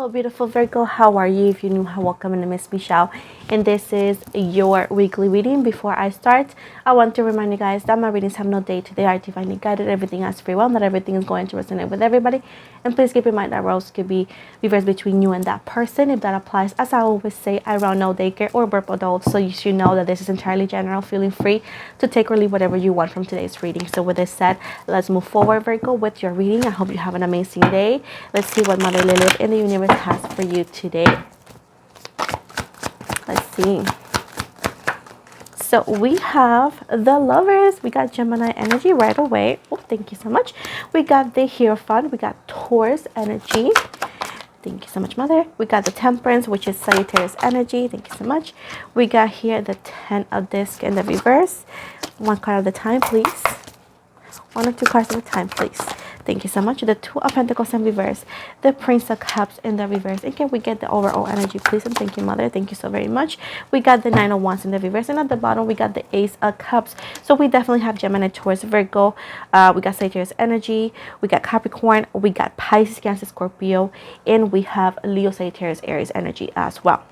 Hello, beautiful Virgo. How are you? If you're new, welcome. My name is Michelle, and this is your weekly reading. Before I start, I want to remind you guys that my readings have no date. They are divinely guided. Everything has free will. Not everything is going to resonate with everybody. And please keep in mind that roles could be reversed between you and that person. If that applies, as I always say, I run no daycare or burp adults, so you should know that this is entirely general. Feeling free to take or leave whatever you want from today's reading. So with this said, let's move forward, Virgo, with your reading. I hope you have an amazing day. Let's see what Mother Lilith in the universe has for you today. Let's see. So we have the Lovers. We got Gemini energy right away. Oh, thank you so much. We got the Hierophant. We got Taurus energy. Thank you so much, Mother. We got the Temperance, which is Sagittarius energy. Thank you so much. We got here the Ten of Discs in the reverse. One card at a time, please. One or two cards at a time, please. Thank you so much. The Two of Pentacles in reverse. The Prince of Cups in the reverse. And can we get the overall energy, please? And thank you, Mother. Thank you so very much. We got the Nine of Wands in the reverse. And at the bottom, we got the Ace of Cups. So we definitely have Gemini, Taurus, Virgo. We got Sagittarius energy. We got Capricorn. We got Pisces, Cancer, Scorpio. And we have Leo, Sagittarius, Aries energy as well.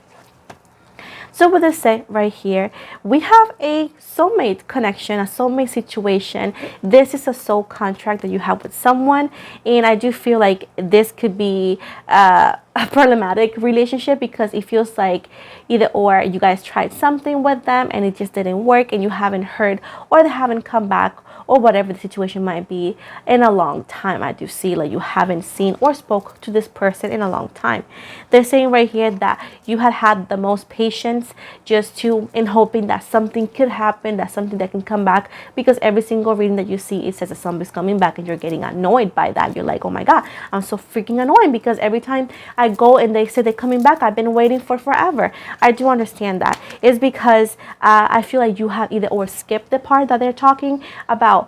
So with this set right here, we have a soulmate connection, a soulmate situation. This is a soul contract that you have with someone. And I do feel like this could be a problematic relationship because it feels like either or you guys tried something with them and it just didn't work and you haven't heard or they haven't come back or whatever the situation might be in a long time. I do see like you haven't seen or spoke to this person in a long time. They're saying right here that you had the most patience just in hoping that something could happen, that something that can come back, because every single reading that you see, it says that somebody's coming back and you're getting annoyed by that. You're like, oh my God, I'm so freaking annoying because every time I go and they say they're coming back, I've been waiting for forever. I do understand that. It's because I feel like you have either or skipped the part that they're talking about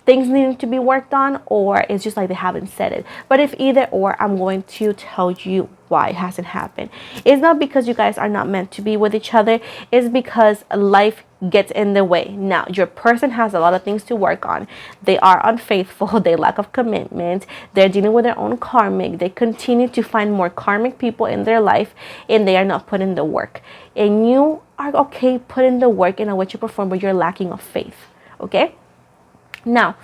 things needing to be worked on, or it's just like they haven't said it. But if either or, I'm going to tell you why it hasn't happened. It's not because you guys are not meant to be with each other. It's because life gets in the way. Now, your person has a lot of things to work on. They are unfaithful. They lack of commitment. They're dealing with their own karmic. They continue to find more karmic people in their life, and they are not putting the work. And you are okay putting the work in a way to perform, but you're lacking of faith. Okay? Now,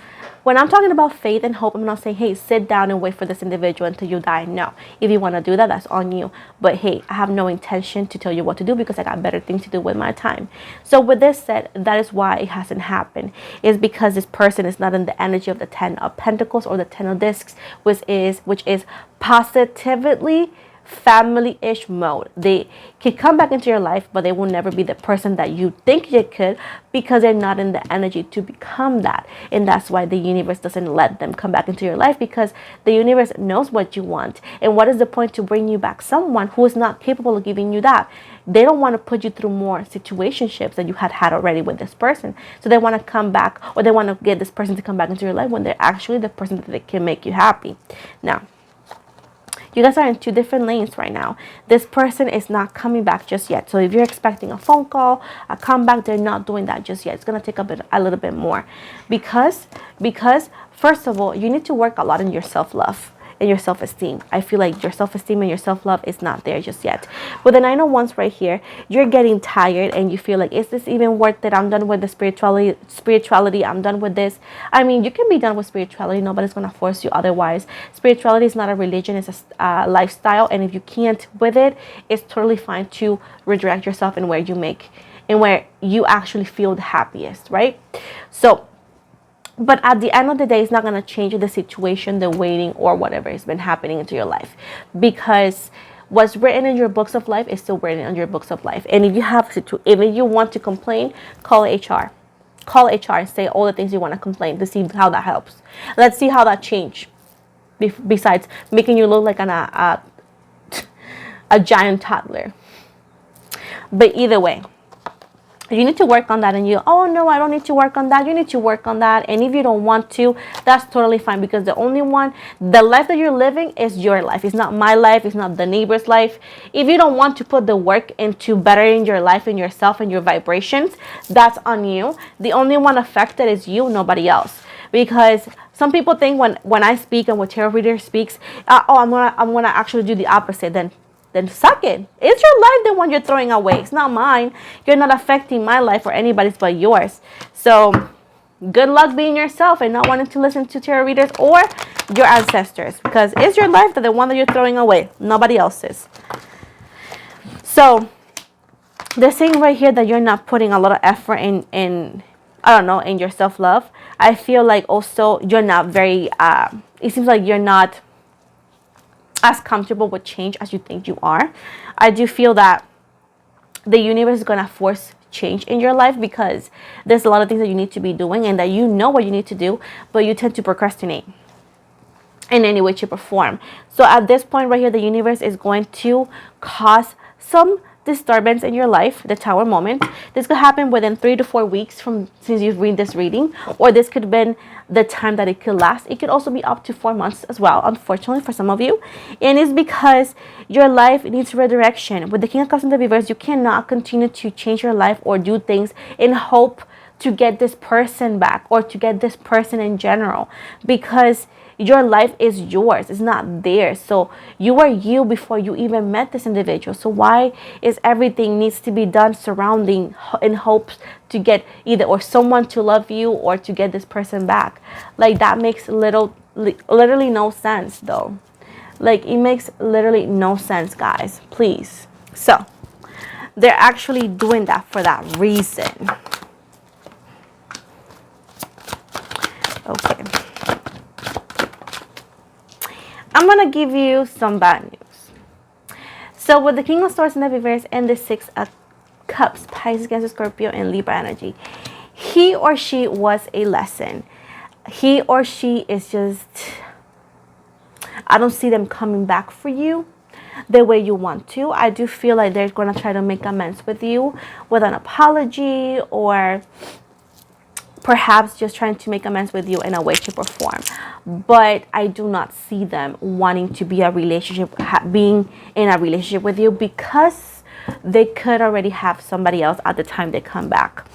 when I'm talking about faith and hope, I'm not saying, hey, sit down and wait for this individual until you die. No. If you want to do that, that's on you. But hey, I have no intention to tell you what to do because I got better things to do with my time. So with this said, that is why it hasn't happened. It's because this person is not in the energy of the Ten of Pentacles or the Ten of Discs, which is positively family-ish mode. They can come back into your life, but they will never be the person that you think they could because they're not in the energy to become that. And that's why the universe doesn't let them come back into your life, because the universe knows what you want. And what is the point to bring you back someone who is not capable of giving you that? They don't want to put you through more situationships that you had already with this person. So they want to come back, or they want to get this person to come back into your life when they're actually the person that can make you happy. Now, you guys are in two different lanes right now. This person is not coming back just yet. So if you're expecting a phone call, a comeback, they're not doing that just yet. It's going to take a little bit more. Because first of all, you need to work a lot on your self-love and your self-esteem. I feel like your self-esteem and your self-love is not there just yet. With the Nine of Wands right here, you're getting tired and you feel like, is this even worth it? I'm done with the spirituality. I'm done with this. I mean, you can be done with spirituality. Nobody's going to force you otherwise. Spirituality is not a religion. It's a lifestyle. And if you can't with it, it's totally fine to redirect yourself in where you actually feel the happiest, right? So, but at the end of the day, it's not going to change the situation, the waiting, or whatever has been happening into your life. Because what's written in your books of life is still written in your books of life. And if you want to complain, call HR. Call HR and say all the things you want to complain to see how that helps. Let's see how that change. Besides making you look like a giant toddler. But either way, you need to work on that. And oh no, I don't need to work on that. You need to work on that. And if you don't want to, that's totally fine, because the life that you're living is your life. It's not my life. It's not the neighbor's life. If you don't want to put the work into bettering your life and yourself and your vibrations, that's on you. The only one affected is you, nobody else. because some people think when I speak and when tarot reader speaks, oh, I'm gonna actually do the opposite. Then suck it. It's your life, the one you're throwing away. It's not mine. You're not affecting my life or anybody's but yours. So good luck being yourself and not wanting to listen to tarot readers or your ancestors, because it's your life, that the one that you're throwing away, nobody else's. So they're saying right here that you're not putting a lot of effort in I don't know, in your self-love. I feel like also you're not very it seems like you're not as comfortable with change as you think you are. I do feel that the universe is going to force change in your life, because there's a lot of things that you need to be doing and that you know what you need to do, but you tend to procrastinate in any way, shape, or form. So at this point right here, the universe is going to cause some disturbance in your life, the Tower moment. This could happen within 3 to 4 weeks from since you've read this reading, or this could have been the time that it could last. It could also be up to 4 months as well, unfortunately for some of you. And it's because your life needs redirection. With the King of Cups in the reverse, you cannot continue to change your life or do things in hope to get this person back or to get this person in general, because your life is yours, it's not theirs. So you were you before you even met this individual. So why is everything needs to be done surrounding in hopes to get either or someone to love you or to get this person back? Like, that makes literally no sense though. Like, it makes literally no sense, guys, please. So they're actually doing that for that reason. Okay, I'm going to give you some bad news. So with the King of Swords in the reverse and the Six of Cups, Pisces, Cancer, Scorpio, and Libra energy, he or she was a lesson. He or she is just, I don't see them coming back for you the way you want to. I do feel like they're going to try to make amends with you with an apology, or perhaps just trying to make amends with you in a way, shape, or form. But I do not see them wanting to be being in a relationship with you, because they could already have somebody else at the time they come back.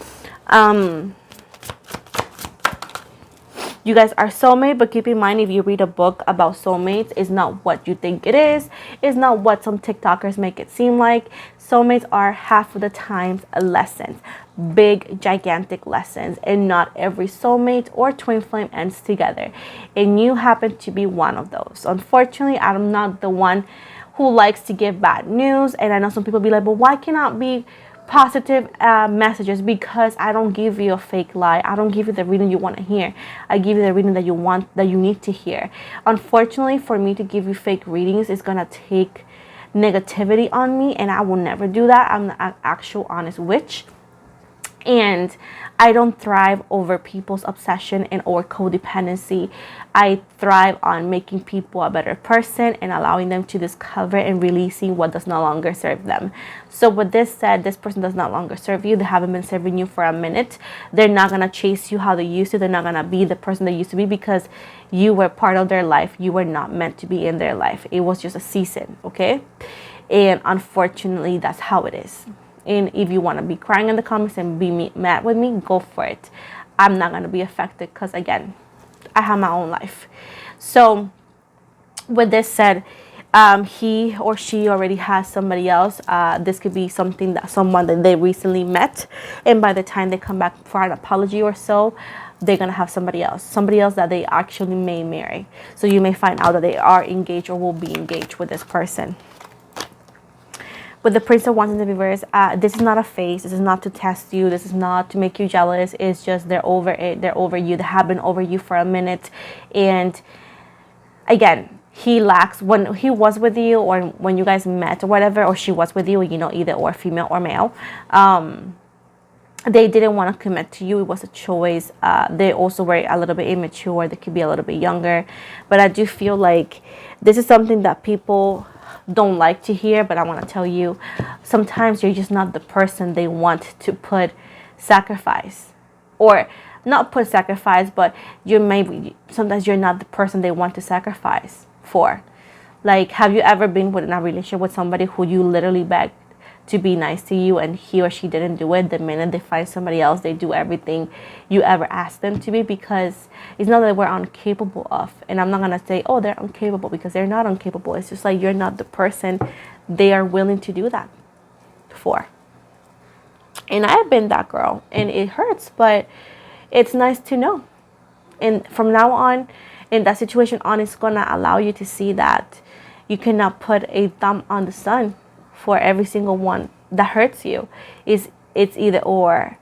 You guys are soulmate, but keep in mind, if you read a book about soulmates, it's not what you think it is. It's not what some TikTokers make it seem like. Soulmates are half of the times lessons, big, gigantic lessons, and not every soulmate or twin flame ends together. And you happen to be one of those. Unfortunately, I'm not the one who likes to give bad news. And I know some people be like, but why cannot be positive messages? Because I don't give you a fake lie. I don't give you the reading you want to hear. I give you the reading that you want, that you need to hear. Unfortunately, for me to give you fake readings, it's gonna take negativity on me, and I will never do that. I'm an actual honest witch, and I don't thrive over people's obsession and or codependency. I thrive on making people a better person and allowing them to discover and releasing what does no longer serve them. So with this said, this person does not longer serve you. They haven't been serving you for a minute. They're not going to chase you how they used to. They're not going to be the person they used to be, because you were part of their life. You were not meant to be in their life. It was just a season, okay? And unfortunately, that's how it is. And if you want to be crying in the comments and be mad with me, go for it. I'm not going to be affected, because again, I have my own life. So with this said, he or she already has somebody else. This could be someone that they recently met, and by the time they come back for an apology or so, they're going to have somebody else that they actually may marry. So you may find out that they are engaged or will be engaged with this person. With the Prince of Wands in the reverse, this is not a phase. This is not to test you. This is not to make you jealous. It's just they're over it. They're over you. They have been over you for a minute. And again, he lacks, when he was with you or when you guys met or whatever, or she was with you, you know, either or, female or male, they didn't want to commit to you. It was a choice. They also were a little bit immature. They could be a little bit younger. But I do feel like this is something that people don't like to hear, but I want to tell you, sometimes you're just not the person they want to put sacrifice, or not put sacrifice, but sometimes you're not the person they want to sacrifice for. Like, have you ever been in a relationship with somebody who you literally begged to be nice to you, and he or she didn't do it. The minute they find somebody else, they do everything you ever asked them to be, because it's not that we're incapable of. And I'm not gonna say, oh, they're incapable, because they're not incapable. It's just like you're not the person they are willing to do that for. And I've been that girl, and it hurts, but it's nice to know. And from now on, in that situation on, it's gonna allow you to see that you cannot put a thumb on the sun for every single one that hurts you. It's either or.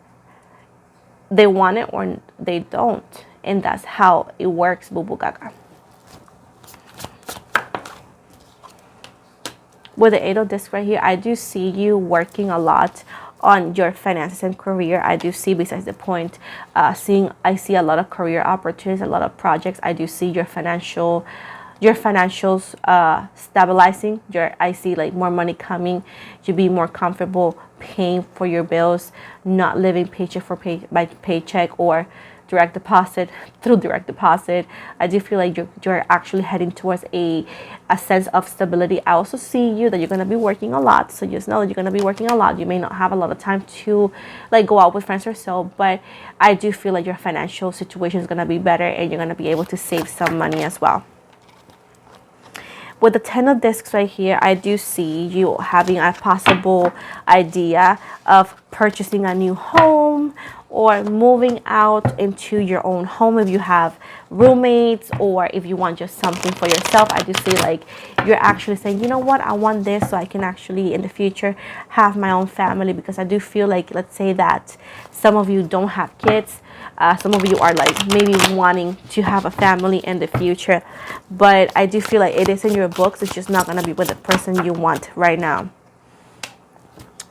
They want it or they don't, and that's how it works, boo boo gaga. With the 8 of discs right here, I do see you working a lot on your finances and career. I do see, besides the point, I see a lot of career opportunities, a lot of projects. I do see your financials stabilizing. I see like more money coming. You be more comfortable paying for your bills, not living paycheck for by paycheck or direct deposit through direct deposit. I do feel like you're actually heading towards a sense of stability. I also see you that you're going to be working a lot, so just know that you're going to be working a lot. You may not have a lot of time to like go out with friends or so, but I do feel like your financial situation is going to be better, and you're going to be able to save some money as well. With the 10 of discs right here, I do see you having a possible idea of purchasing a new home or moving out into your own home if you have roommates, or if you want just something for yourself. I do see like you're actually saying, you know what, I want this so I can actually in the future have my own family, because I do feel like, let's say that some of you don't have kids. Some of you are like maybe wanting to have a family in the future, but I do feel like it is in your books. It's just not going to be with the person you want right now.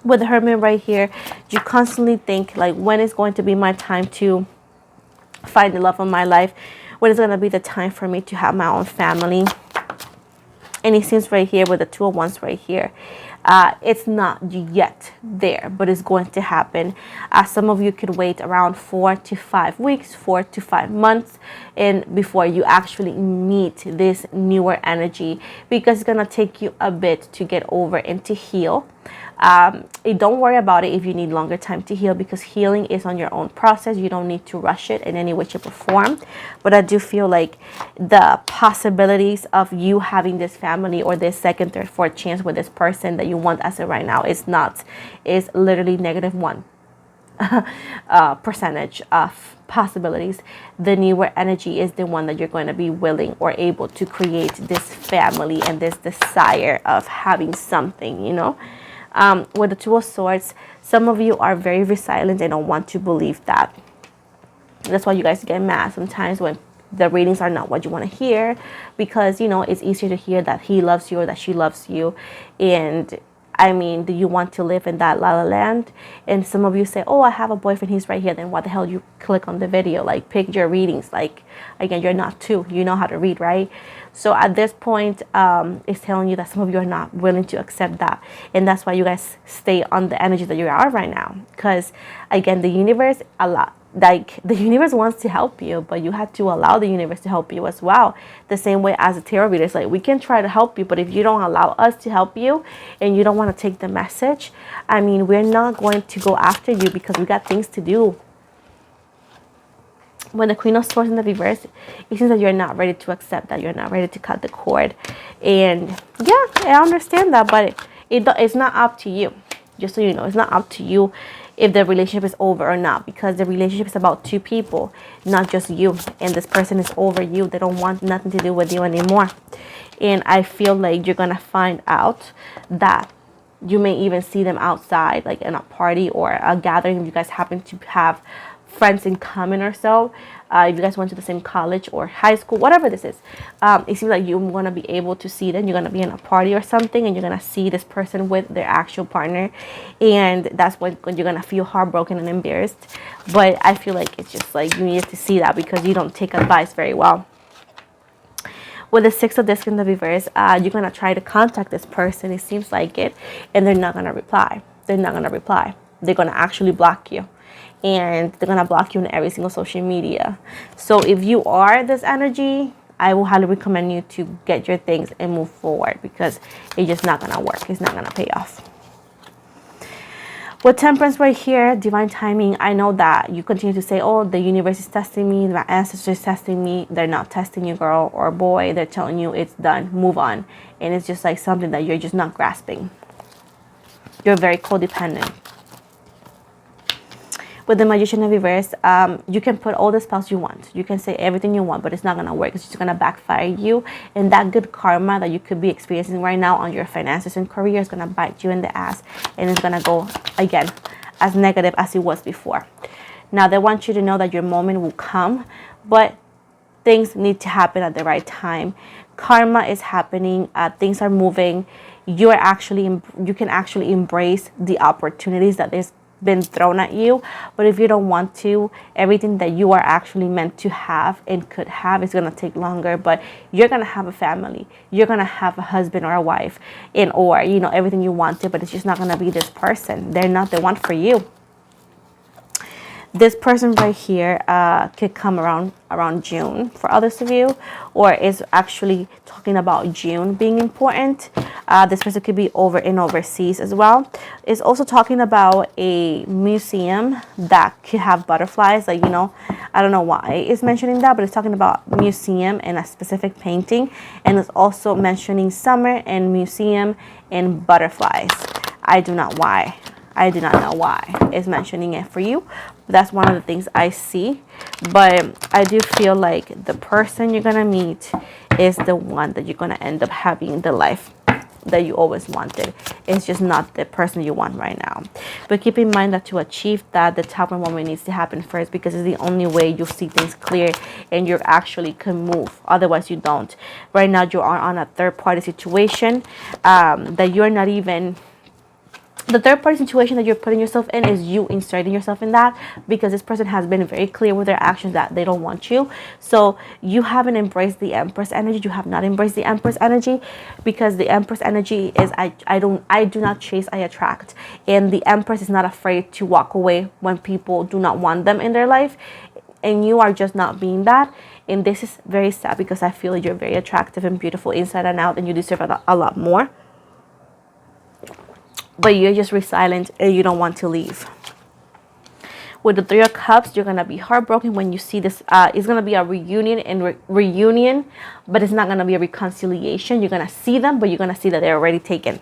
With the Hermit right here, you constantly think like, when is going to be my time to find the love of my life? When is going to be the time for me to have my own family? And it seems right here with the 2 of Wands right here, it's not yet there, but it's going to happen. Some of you could wait around 4 to 5 weeks, 4 to 5 months, and before you actually meet this newer energy, because it's going to take you a bit to get over and to heal. Don't worry about it if you need longer time to heal, because healing is on your own process. You don't need to rush it in any way, shape, or form. But I do feel like the possibilities of you having this family or this second, third, fourth chance with this person that you want as of right now is literally -1 percentage of possibilities. The newer energy is the one that you're going to be willing or able to create this family and this desire of having something, you know. With the 2 of Swords, some of you are very resilient and don't want to believe that. That's why you guys get mad sometimes when the readings are not what you want to hear, because, you know, it's easier to hear that he loves you or that she loves you. And I mean, do you want to live in that la la land? And some of you say, oh, I have a boyfriend, he's right here. Then what the hell you click on the video? Like, pick your readings. Like, again, you're not 2. You know how to read, right? So at this point, it's telling you that some of you are not willing to accept that. And that's why you guys stay on the energy that you are right now. Because, again, the universe, the universe wants to help you, but you have to allow the universe to help you as well. The same way as a tarot reader, it's like, we can try to help you, but if you don't allow us to help you and you don't want to take the message, I mean, we're not going to go after you, because we got things to do. When the Queen of Swords in the reverse, it seems that you're not ready to accept that. You're not ready to cut the cord. And yeah, I understand that, but it's not up to you. Just so you know, it's not up to you if the relationship is over or not, because the relationship is about 2 people, not just you. And this person is over you. They don't want nothing to do with you anymore. And I feel like you're going to find out that you may even see them outside, like in a party or a gathering. If you guys happen to have friends in common or so, if you guys went to the same college or high school, whatever this is, it seems like you're going to be able to see them. You're going to be in a party or something, and you're going to see this person with their actual partner, and that's when you're going to feel heartbroken and embarrassed. But I feel like it's just like you needed to see that, because you don't take advice very well. With the 6 of discs in the reverse, you're going to try to contact this person, it seems like it, and they're not going to reply. They're not going to reply. They're going to actually block you. And they're going to block you on every single social media. So if you are this energy, I will highly recommend you to get your things and move forward, because it's just not going to work. It's not going to pay off. With Temperance right here, divine timing, I know that you continue to say, oh, the universe is testing me, my ancestors is testing me. They're not testing you, girl or boy. They're telling you it's done, move on. And it's just like something that you're just not grasping. You're very codependent. With the Magician of Reverse, you can put all the spells you want. You can say everything you want, but it's not going to work. It's just going to backfire you. And that good karma that you could be experiencing right now on your finances and career is going to bite you in the ass. And it's going to go, again, as negative as it was before. Now, they want you to know that your moment will come, but things need to happen at the right time. Karma is happening. Things are moving. You can actually embrace the opportunities that there's been thrown at you. But if you don't want to, everything that you are actually meant to have and could have is going to take longer. But you're going to have a family, you're going to have a husband or a wife, and or you know, everything you wanted, but it's just not going to be this person. They're not the one for you. This person right here could come around June for others of you, or is actually talking about June being important. This person could be overseas as well. It's also talking about a museum that could have butterflies. Like, you know, I don't know why it's mentioning that, but it's talking about museum and a specific painting. And it's also mentioning summer and museum and butterflies. I do not know why it's mentioning it for you. That's one of the things I see. But I do feel like the person you're going to meet is the one that you're going to end up having the life that you always wanted. It's just not the person you want right now. But keep in mind that to achieve that, the Tower moment needs to happen first, because it's the only way you see things clear and you actually can move. Otherwise, you don't. Right now, you are on a third-party situation that you're not even... The third party situation that you're putting yourself in is you inserting yourself in that, because this person has been very clear with their actions that they don't want you. So you haven't embraced the Empress energy. You have not embraced the Empress energy, because the Empress energy is I do not chase, I attract. And the Empress is not afraid to walk away when people do not want them in their life. And you are just not being that. And this is very sad, because I feel you're very attractive and beautiful inside and out, and you deserve a lot more. But you're just resilient and you don't want to leave. With the Three of Cups, you're going to be heartbroken when you see this. It's going to be a reunion and reunion, but it's not going to be a reconciliation. You're going to see them, but you're going to see that they're already taken.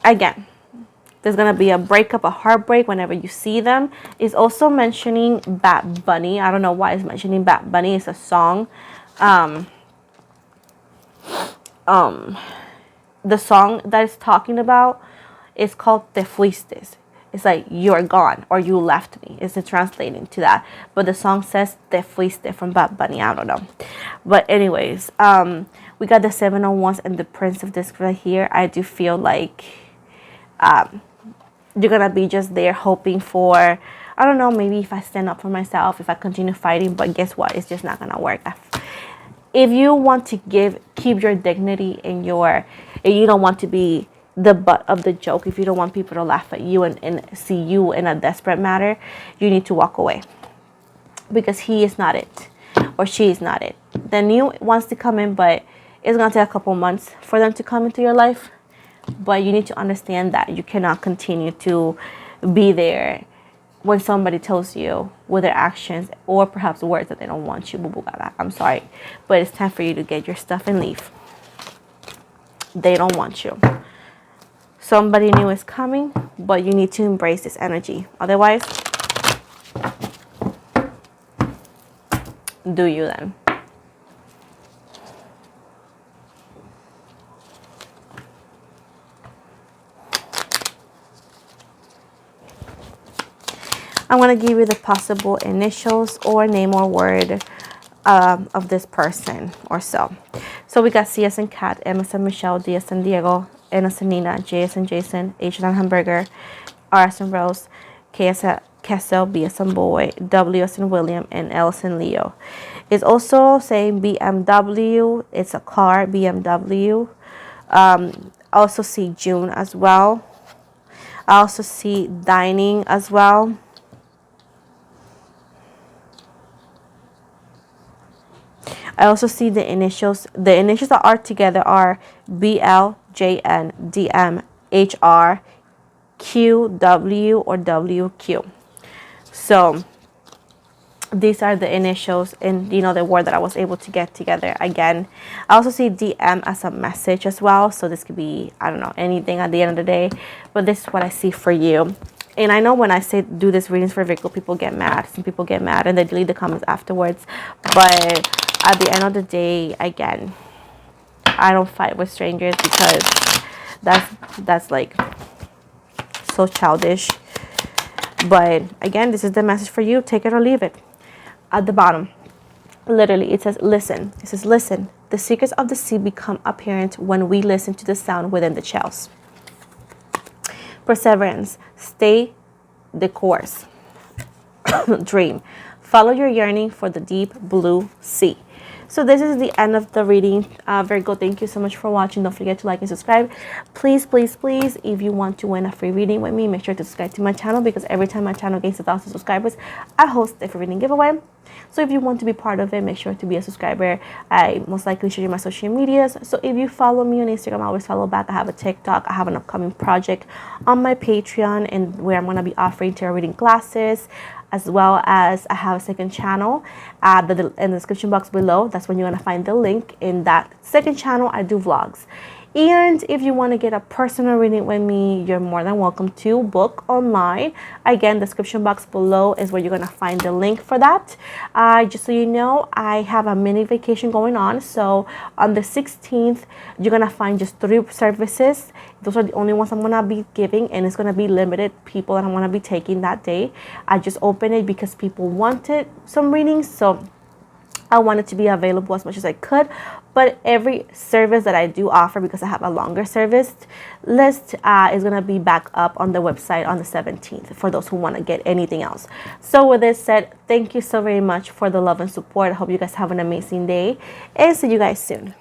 Again, there's going to be a breakup, a heartbreak whenever you see them. It's also mentioning Bad Bunny. I don't know why it's mentioning Bad Bunny. It's a song. The song that it's talking about is called Te Fuiste. It's like you're gone or you left me. It's translating to that. But the song says Te Fuiste from Bad Bunny. I don't know. But anyways, we got the Seven of Wands and the Prince of Discs right here. I do feel like you're going to be just there hoping for, I don't know, maybe if I stand up for myself, if I continue fighting. But guess what? It's just not going to work. If you want to keep your dignity and you don't want to be the butt of the joke, if you don't want people to laugh at you and see you in a desperate matter, you need to walk away, because he is not it, or she is not it. The new wants to come in, but it's going to take a couple months for them to come into your life. But you need to understand that you cannot continue to be there when somebody tells you with their actions or perhaps words that they don't want you. I'm sorry, but it's time for you to get your stuff and leave. They don't want you. Somebody new is coming, but you need to embrace this energy. Otherwise, do you then? I'm going to give you the possible initials or name or word of this person or so. So we got C as in Cat, M as in Michelle, D as in Diego, N as in Nina, J as in Jason, H as in Hamburger, R as in Rose, K as in Kessel, B as in Boy, W as in William, and L as in Leo. It's also saying BMW. It's a car, BMW. I also see June as well. I also see dining as well. I also see the initials. The initials that are together are BLJNDMHRQW or WQ. So these are the initials in, you know, the word that I was able to get together. Again, I also see DM as a message as well. So this could be, I don't know, anything at the end of the day. But this is what I see for you. And I know when I say do this readings for Virgo, people get mad. Some people get mad and they delete the comments afterwards. But at the end of the day, again, I don't fight with strangers because that's like so childish. But again, this is the message for you. Take it or leave it. At the bottom, literally, it says, listen. It says, listen. The secrets of the sea become apparent when we listen to the sound within the shells. Perseverance. Stay the course. Dream. Follow your yearning for the deep blue sea. So this is the end of the reading. Virgo, thank you so much for watching. Don't forget to like and subscribe. Please, please, please, if you want to win a free reading with me, make sure to subscribe to my channel, because every time my channel gains 1,000 subscribers, I host a free reading giveaway. So if you want to be part of it, make sure to be a subscriber. I most likely show you my social medias. So if you follow me on Instagram, I always follow back. I have a TikTok. I have an upcoming project on my Patreon, and where I'm going to be offering tarot reading classes, as well as I have a second channel in the description box below. That's when you're going to find the link. In that second channel, I do vlogs. And if you want to get a personal reading with me, you're more than welcome to book online. Again, description box below is where you're going to find the link for that. Just so you know, I have a mini vacation going on. So on the 16th, you're going to find just 3 services. Those are the only ones I'm going to be giving, and it's going to be limited people that I'm going to be taking that day. I just opened it because people wanted some readings. So I wanted to be available as much as I could. But every service that I do offer, because I have a longer service list, is going to be back up on the website on the 17th for those who want to get anything else. So with this said, thank you so very much for the love and support. I hope you guys have an amazing day, and see you guys soon.